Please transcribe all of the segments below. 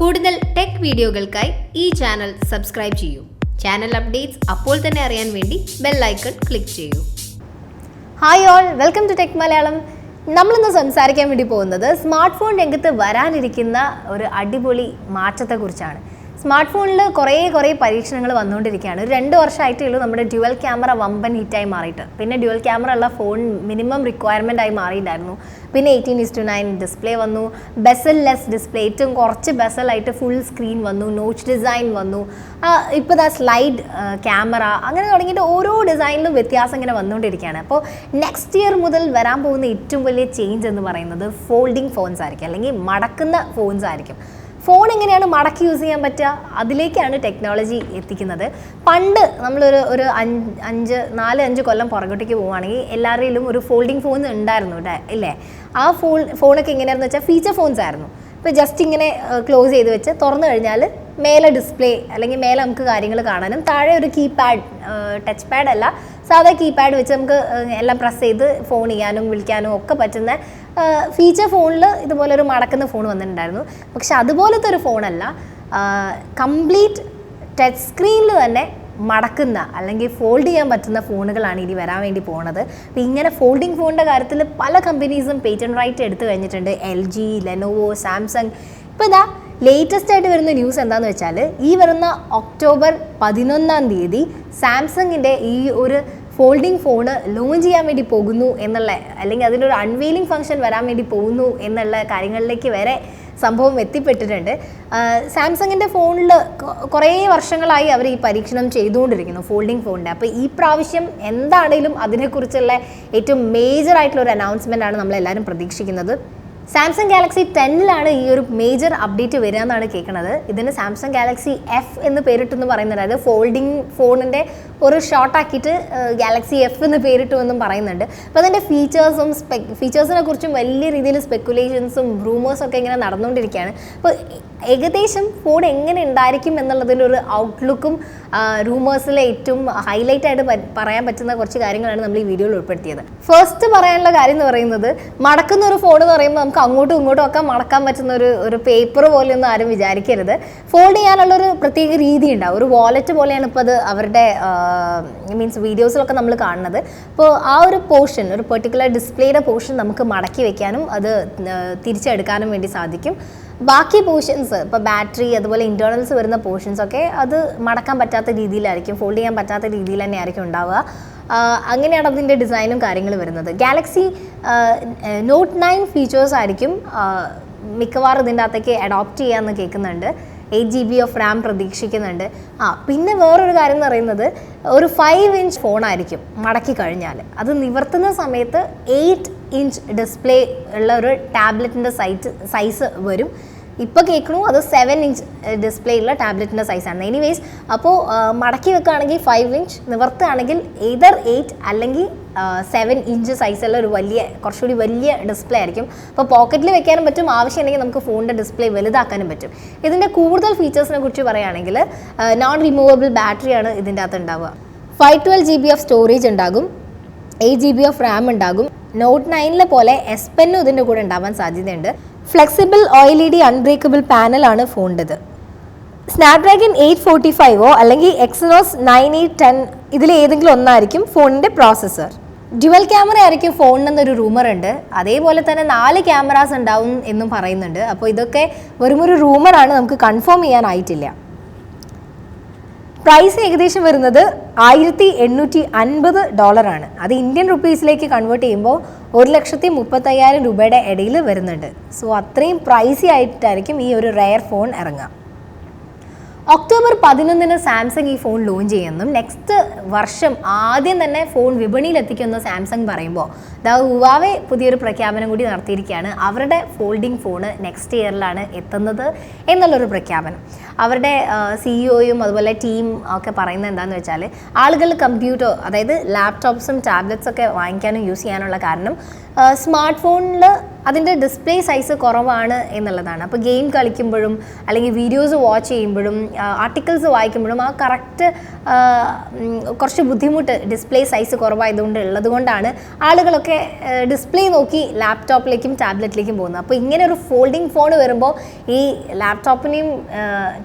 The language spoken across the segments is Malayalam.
കൂടുതൽ ടെക് വീഡിയോകൾക്കായി ഈ ചാനൽ സബ്സ്ക്രൈബ് ചെയ്യൂ. ചാനൽ അപ്ഡേറ്റ്സ് അപ്പോൾ തന്നെ അറിയാൻ വേണ്ടി ബെൽ ഐക്കൺ ക്ലിക്ക് ചെയ്യൂ. Hi all, welcome to tech Malayalam. നമ്മളിന്ന് സംസാരിക്കാൻ വേണ്ടി പോകുന്നത് സ്മാർട്ട് ഫോൺ രംഗത്ത് വരാനിരിക്കുന്ന ഒരു അടിപൊളി മാറ്റത്തെക്കുറിച്ചാണ്. സ്മാർട്ട് ഫോണിൽ കുറേ പരീക്ഷണങ്ങൾ വന്നുകൊണ്ടിരിക്കുകയാണ്. 2 വർഷമായിട്ടേ ഉള്ളൂ നമ്മുടെ ഡ്യുവൽ ക്യാമറ വമ്പൻ ഹിറ്റായി മാറിയിട്ട്. പിന്നെ ഡ്യുവൽ ക്യാമറ ഉള്ള ഫോൺ മിനിമം റിക്വയർമെൻ്റ് ആയി മാറിയിട്ടുണ്ടായിരുന്നു. പിന്നെ 18:9 ഡിസ്പ്ലേ വന്നു, ബെസൽ ലെസ് ഡിസ്പ്ലേ, ഏറ്റവും കുറച്ച് ബെസലായിട്ട് ഫുൾ സ്ക്രീൻ വന്നു, നോച്ച് ഡിസൈൻ വന്നു, ഇപ്പോൾ സ്ലൈഡ് ക്യാമറ, അങ്ങനെ തുടങ്ങിയിട്ട് ഓരോ ഡിസൈനിലും വ്യത്യാസം ഇങ്ങനെ വന്നുകൊണ്ടിരിക്കുകയാണ്. അപ്പോൾ നെക്സ്റ്റ് ഇയർ മുതൽ വരാൻ പോകുന്ന ഏറ്റവും വലിയ ചേഞ്ച് എന്ന് പറയുന്നത് ഫോൾഡിങ് ഫോൺസ് ആയിരിക്കും, അല്ലെങ്കിൽ മടക്കുന്ന ഫോൺസ് ആയിരിക്കും. ഫോൺ എങ്ങനെയാണ് മടക്കി യൂസ് ചെയ്യാൻ പറ്റുക, അതിലേക്കാണ് ടെക്നോളജി എത്തിക്കുന്നത്. പണ്ട് നമ്മളൊരു 4-5 കൊല്ലം പുറകോട്ടേക്ക് പോവുകയാണെങ്കിൽ എല്ലാവരുടെയും ഒരു ഫോൾഡിങ് ഫോൺ ഉണ്ടായിരുന്നു ഇല്ലേ. ആ ഫോണൊക്കെ എങ്ങനെയാണെന്ന് വെച്ചാൽ ഫീച്ചർ ഫോൺസ് ആയിരുന്നു. ഇപ്പോൾ ജസ്റ്റ് ഇങ്ങനെ ക്ലോസ് ചെയ്ത് വെച്ച് തുറന്നു കഴിഞ്ഞാൽ മേലെ ഡിസ്പ്ലേ അല്ലെങ്കിൽ മേലെ നമുക്ക് കാര്യങ്ങൾ കാണാനും, താഴെ ഒരു കീപാഡ്, ടച്ച് പാഡ് അല്ല, സാധാ കീപാഡ് വെച്ച് നമുക്ക് എല്ലാം പ്രസ് ചെയ്ത് ഫോൺ ചെയ്യാനും വിളിക്കാനും ഒക്കെ പറ്റുന്ന ഫീച്ചർ ഫോണിൽ ഇതുപോലെ ഒരു മടക്കുന്ന ഫോൺ വന്നിട്ടുണ്ടായിരുന്നു. പക്ഷെ അതുപോലത്തെ ഒരു ഫോണല്ല, കംപ്ലീറ്റ് ടച്ച് സ്ക്രീനിൽ തന്നെ മടക്കുന്ന അല്ലെങ്കിൽ ഫോൾഡ് ചെയ്യാൻ പറ്റുന്ന ഫോണുകളാണ് ഇനി വരാൻ വേണ്ടി പോകുന്നത്. അപ്പോൾ ഇങ്ങനെ ഫോൾഡിങ് ഫോണിൻ്റെ കാര്യത്തിൽ പല കമ്പനീസും പേറ്റന്റ് റൈറ്റ് എടുത്തു കഴിഞ്ഞിട്ടുണ്ട്. LG, Lenovo, Samsung. ഇപ്പോൾ ഇതാ ലേറ്റസ്റ്റ് ആയിട്ട് വരുന്ന ന്യൂസ് എന്താണെന്ന് വെച്ചാൽ, ഈ വരുന്ന ഒക്ടോബർ 11 സാംസങ്ങിൻ്റെ ഈ ഒരു ഫോൾഡിംഗ് ഫോണ് ലോഞ്ച് ചെയ്യാൻ വേണ്ടി പോകുന്നു എന്നുള്ള, അല്ലെങ്കിൽ അതിനൊരു അൺവെയിലിംഗ് ഫംഗ്ഷൻ വരാൻ വേണ്ടി പോകുന്നു എന്നുള്ള കാര്യങ്ങളിലേക്ക് വരെ സംഭവം എത്തിപ്പെട്ടിട്ടുണ്ട്. സാംസങ്ങിൻ്റെ ഫോണിൽ കുറേ വർഷങ്ങളായി അവർ ഈ പരീക്ഷണം ചെയ്തുകൊണ്ടിരിക്കുന്നു ഫോൾഡിംഗ് ഫോണിൻ്റെ. അപ്പോൾ ഈ പ്രാവശ്യം എന്താണേലും അതിനെക്കുറിച്ചുള്ള ഏറ്റവും മേജറായിട്ടുള്ള ഒരു അനൗൺസ്മെൻ്റ് ആണ് നമ്മളെല്ലാവരും പ്രതീക്ഷിക്കുന്നത്. സാംസങ് ഗാലക്സി 10 ഈ ഒരു മേജർ അപ്ഡേറ്റ് വരിക എന്നാണ് കേൾക്കുന്നത്. ഇതിന് സാംസങ് ഗാലക്സി F എന്ന് പേരിട്ടെന്ന് പറയുന്നുണ്ട്. അതായത് ഫോൾഡിംഗ് ഫോണിൻ്റെ ഒരു ഷോർട്ടാക്കിയിട്ട് ഗാലക്സി F എന്ന് പേരിട്ടു എന്നും പറയുന്നുണ്ട്. അപ്പോൾ അതിൻ്റെ ഫീച്ചേഴ്സിനെ കുറിച്ചും വലിയ രീതിയിൽ സ്പെക്കുലേഷൻസും റൂമേഴ്സും ഒക്കെ ഇങ്ങനെ നടന്നുകൊണ്ടിരിക്കുകയാണ്. അപ്പോൾ ഏകദേശം ഫോൺ എങ്ങനെ ഉണ്ടായിരിക്കും എന്നുള്ളതിൻ്റെ ഒരു ഔട്ട്ലുക്കും റൂമേഴ്സിലെ ഏറ്റവും ഹൈലൈറ്റ് ആയിട്ട് പറയാൻ പറ്റുന്ന കുറച്ച് കാര്യങ്ങളാണ് നമ്മൾ ഈ വീഡിയോയിൽ ഉൾപ്പെടുത്തിയത്. ഫസ്റ്റ് പറയാനുള്ള കാര്യം എന്ന് പറയുന്നത്, മടക്കുന്ന ഒരു ഫോൺ എന്ന് പറയുമ്പോൾ നമുക്ക് അങ്ങോട്ടും ഇങ്ങോട്ടും ഒക്കെ മടക്കാൻ പറ്റുന്ന ഒരു പേപ്പർ പോലെയൊന്നും ആരും വിചാരിക്കരുത്. ഫോൾഡ് ചെയ്യാനുള്ളൊരു പ്രത്യേക രീതി ഉണ്ടാവും. ഒരു വാലറ്റ് പോലെയാണ് ഇപ്പോൾ അത് അവരുടെ മീൻസ് വീഡിയോസിലൊക്കെ നമ്മൾ കാണുന്നത്. അപ്പോൾ ആ ഒരു പോർഷൻ, ഒരു പെർട്ടിക്കുലർ ഡിസ്പ്ലേയുടെ പോർഷൻ നമുക്ക് മടക്കി വെക്കാനും അത് തിരിച്ചെടുക്കാനും വേണ്ടി സാധിക്കും. ബാക്കി പോർഷൻസ്, ഇപ്പോൾ ബാറ്ററി അതുപോലെ ഇൻറ്റേർണൽസ് വരുന്ന പോർഷൻസൊക്കെ അത് മടക്കാൻ പറ്റാത്ത രീതിയിലായിരിക്കും, ഫോൾഡ് ചെയ്യാൻ പറ്റാത്ത രീതിയിൽ തന്നെ ആയിരിക്കും ഉണ്ടാവുക. അങ്ങനെയാണ് അതിൻ്റെ ഡിസൈനും കാര്യങ്ങളും വരുന്നത്. ഗാലക്സി നോട്ട് 9 ഫീച്ചേഴ്സ് ആയിരിക്കും മിക്കവാറും ഇതിൻ്റെ അകത്തേക്ക് അഡോപ്റ്റ് ചെയ്യാമെന്ന് കേൾക്കുന്നുണ്ട്. 8 GB ഓഫ് റാം പ്രതീക്ഷിക്കുന്നുണ്ട്. പിന്നെ വേറൊരു കാര്യം എന്ന് പറയുന്നത്, ഒരു 5 ഇഞ്ച് ഫോണായിരിക്കും മടക്കി കഴിഞ്ഞാൽ. അത് നിവർത്തുന്ന സമയത്ത് 8 ഇഞ്ച് ഡിസ്പ്ലേ ഉള്ള ഒരു ടാബ്ലറ്റിൻ്റെ സൈസ് വരും. ഇപ്പോൾ കേൾക്കണു അത് 7 ഇഞ്ച് ഡിസ്പ്ലേ ഉള്ള ടാബ്ലറ്റിൻ്റെ സൈസാണ്. എനിവേസ്, അപ്പോൾ മടക്കി വെക്കുകയാണെങ്കിൽ 5 ഇഞ്ച്, നിവർത്തുകയാണെങ്കിൽ either 8 അല്ലെങ്കിൽ 7 ഇഞ്ച് സൈസുള്ള ഒരു കുറച്ചുകൂടി വലിയ ഡിസ്പ്ലേ ആയിരിക്കും. അപ്പോൾ പോക്കറ്റിൽ വെക്കാനും പറ്റും, ആവശ്യമുണ്ടെങ്കിൽ നമുക്ക് ഫോണിൻ്റെ ഡിസ്പ്ലേ വലുതാക്കാനും പറ്റും. ഇതിൻ്റെ കൂടുതൽ ഫീച്ചേഴ്സിനെ കുറിച്ച് പറയുകയാണെങ്കിൽ, നോൺ റിമൂവബിൾ ബാറ്ററിയാണ് ഇതിൻ്റെ അകത്ത് ഉണ്ടാവുക. 512 GB ഓഫ് സ്റ്റോറേജ് ഉണ്ടാകും, 8 GB ഓഫ് റാം ഉണ്ടാകും. നോട്ട് 9 പോലെ S Pen ഇതിൻ്റെ കൂടെ ഉണ്ടാവാൻ സാധ്യതയുണ്ട്. ഫ്ലെക്സിബിൾ OLED അൺബ്രേക്കബിൾ പാനലാണ് ഫോണിൻ്റെത്. സ്നാപ്ഡ്രാഗൺ 845 അല്ലെങ്കിൽ എക്സിനോസ് 9810 ഇതിൽ ഏതെങ്കിലും ഒന്നായിരിക്കും ഫോണിൻ്റെ പ്രോസസ്സർ. ഡ്യുവൽ ക്യാമറ ആയിരിക്കും ഫോണിനെന്നൊരു റൂമർ ഉണ്ട്. അതേപോലെ തന്നെ 4 ക്യാമറാസ് ഉണ്ടാവും എന്നും പറയുന്നുണ്ട്. അപ്പോൾ ഇതൊക്കെ വെറുമൊരു റൂമറാണ്, നമുക്ക് കൺഫേം ചെയ്യാനായിട്ടില്ല. പ്രൈസ് ഏകദേശം വരുന്നത് $1850 അത് ഇന്ത്യൻ റുപ്പീസിലേക്ക് കൺവേർട്ട് ചെയ്യുമ്പോൾ 1,35,000 രൂപയുടെ ഇടയിൽ വരുന്നുണ്ട്. സോ അത്രയും പ്രൈസി ആയിട്ടായിരിക്കും ഈ ഒരു റെയർ ഫോൺ ഇറങ്ങുക. ഒക്ടോബർ 11 സാംസങ് ഈ ഫോൺ ലോഞ്ച് ചെയ്യുമെന്നും നെക്സ്റ്റ് വർഷം ആദ്യം തന്നെ ഫോൺ വിപണിയിൽ എത്തിക്കുമെന്ന് സാംസങ് പറയുമ്പോൾ, ഹുവാവെ പുതിയൊരു പ്രഖ്യാപനം കൂടി നടത്തിയിരിക്കുകയാണ്. അവരുടെ ഫോൾഡിംഗ് ഫോണ് നെക്സ്റ്റ് ഇയറിലാണ് എത്തുന്നത് എന്നുള്ളൊരു പ്രഖ്യാപനം. അവരുടെ CEO-യും അതുപോലെ ടീം ഒക്കെ പറയുന്നത് എന്താണെന്ന് വെച്ചാൽ, ആളുകൾ കമ്പ്യൂട്ടർ, അതായത് ലാപ്ടോപ്സും ടാബ്ലറ്റ്സൊക്കെ വാങ്ങിക്കാനും യൂസ് ചെയ്യാനുള്ള കാരണം സ്മാർട്ട് ഫോണിൽ അതിൻ്റെ ഡിസ്പ്ലേ സൈസ് കുറവാണ് എന്നുള്ളതാണ്. അപ്പോൾ ഗെയിം കളിക്കുമ്പോഴും അല്ലെങ്കിൽ വീഡിയോസ് വാച്ച് ചെയ്യുമ്പോഴും ആർട്ടിക്കിൾസ് വായിക്കുമ്പോഴും ആ കറക്റ്റ് കുറച്ച് ബുദ്ധിമുട്ട് ഡിസ്പ്ലേ സൈസ് കുറവായതുകൊണ്ട് ഉള്ളതുകൊണ്ടാണ് ആളുകളൊക്കെ ഡിസ്പ്ലേ നോക്കി ലാപ്ടോപ്പിലേക്കും ടാബ്ലറ്റിലേക്കും പോകുന്നത്. അപ്പോൾ ഇങ്ങനെ ഒരു ഫോൾഡിംഗ് ഫോൺ വരുമ്പോൾ ഈ ലാപ്ടോപ്പിനെയും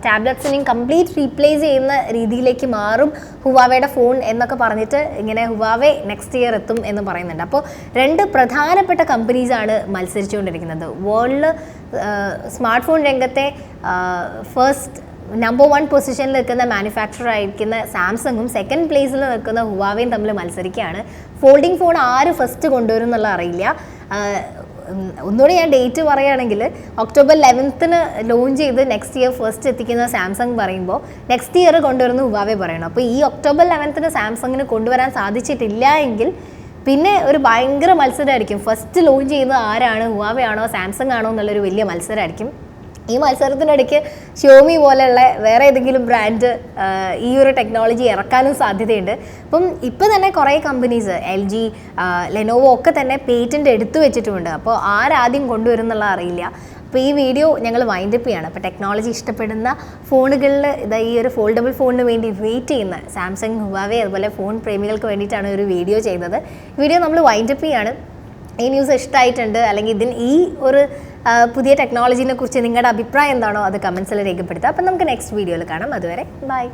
ടാബ്ലറ്റ്സിനെയും കംപ്ലീറ്റ് റീപ്ലേസ് ചെയ്യുന്ന രീതിയിലേക്ക് മാറും ഹുവാവയുടെ ഫോൺ എന്നൊക്കെ പറഞ്ഞിട്ട് ഇങ്ങനെ ഹുവാവെ നെക്സ്റ്റ് ഇയർ എത്തും എന്ന് പറയുന്നുണ്ട്. അപ്പോൾ 2 പ്രധാനപ്പെട്ട കമ്പനീസാണ് മത്സരിച്ചുകൊണ്ടിരിക്കുന്നത്. വേൾഡിൽ സ്മാർട്ട് ഫോൺ രംഗത്തെ ഫസ്റ്റ് നമ്പർ 1 പൊസിഷനിൽ നിൽക്കുന്ന മാനുഫാക്ചറർ ആയിരിക്കുന്ന സാംസങ്ങും സെക്കൻഡ് പ്ലേസിൽ നിൽക്കുന്ന ഹുവാവയും തമ്മിൽ മത്സരിക്കുകയാണ്. ഫോൾഡിംഗ് ഫോൺ ആര് ഫസ്റ്റ് കൊണ്ടുവരും എന്നുള്ള അറിയില്ല. ഒന്നുകൂടി ഞാൻ ഡേറ്റ് പറയുകയാണെങ്കിൽ ഒക്ടോബർ 11 ലോഞ്ച് ചെയ്ത് നെക്സ്റ്റ് ഇയർ ഫസ്റ്റ് എത്തിക്കുന്ന സാംസങ് പറയുമ്പോൾ നെക്സ്റ്റ് ഇയർ കൊണ്ടുവരുന്ന ഹുവാവെ പറയണം. അപ്പോൾ ഈ ഒക്ടോബർ 11 സാംസങ്ങിന് കൊണ്ടുവരാൻ സാധിച്ചിട്ടില്ല എങ്കിൽ പിന്നെ ഒരു ഭയങ്കര മത്സരമായിരിക്കും. ഫസ്റ്റ് ലോഞ്ച് ചെയ്യുന്നത് ആരാണ്, ഹുവാവെ ആണോ സാംസങ് ആണോ എന്നുള്ളൊരു വലിയ മത്സരമായിരിക്കും. ഈ മത്സരത്തിനിടയ്ക്ക് ഷിയോമി പോലെയുള്ള വേറെ ഏതെങ്കിലും ബ്രാൻഡ് ഈ ഒരു ടെക്നോളജി ഇറക്കാനും സാധ്യതയുണ്ട്. അപ്പം ഇപ്പോൾ തന്നെ കുറേ കമ്പനീസ് LG, ലെനോവോ ഒക്കെ തന്നെ പേറ്റൻറ്റ് എടുത്തു വെച്ചിട്ടുമുണ്ട്. അപ്പോൾ ആരാദ്യം കൊണ്ടുവരും എന്നുള്ള അറിയില്ല. അപ്പോൾ ഈ വീഡിയോ ഞങ്ങൾ വൈൻഡപ്പ് ചെയ്യാണ്. അപ്പോൾ ടെക്നോളജി ഇഷ്ടപ്പെടുന്ന ഫോണുകളിൽ ഈ ഒരു ഫോൾഡബിൾ ഫോണിന് വേണ്ടി വെയിറ്റ് ചെയ്യുന്ന സാംസങ്, ഹുവാവെ അതുപോലെ ഫോൺ പ്രേമികൾക്ക് വേണ്ടിയിട്ടാണ് ഒരു വീഡിയോ ചെയ്തത്. വീഡിയോ നമ്മൾ വൈൻഡപ്പ് ചെയ്യാണ്. ഈ ന്യൂസ് ഇഷ്ടമായിട്ടുണ്ട് അല്ലെങ്കിൽ ഈ ഒരു പുതിയ ടെക്നോളജീനെ കുറിച്ച് നിങ്ങളുടെ അഭിപ്രായം എന്താണോ അത് കമൻസിൽ രേഖപ്പെടുത്തുക. അപ്പം നമുക്ക് നെക്സ്റ്റ് വീഡിയോയിൽ കാണാം. അതുവരെ ബൈ.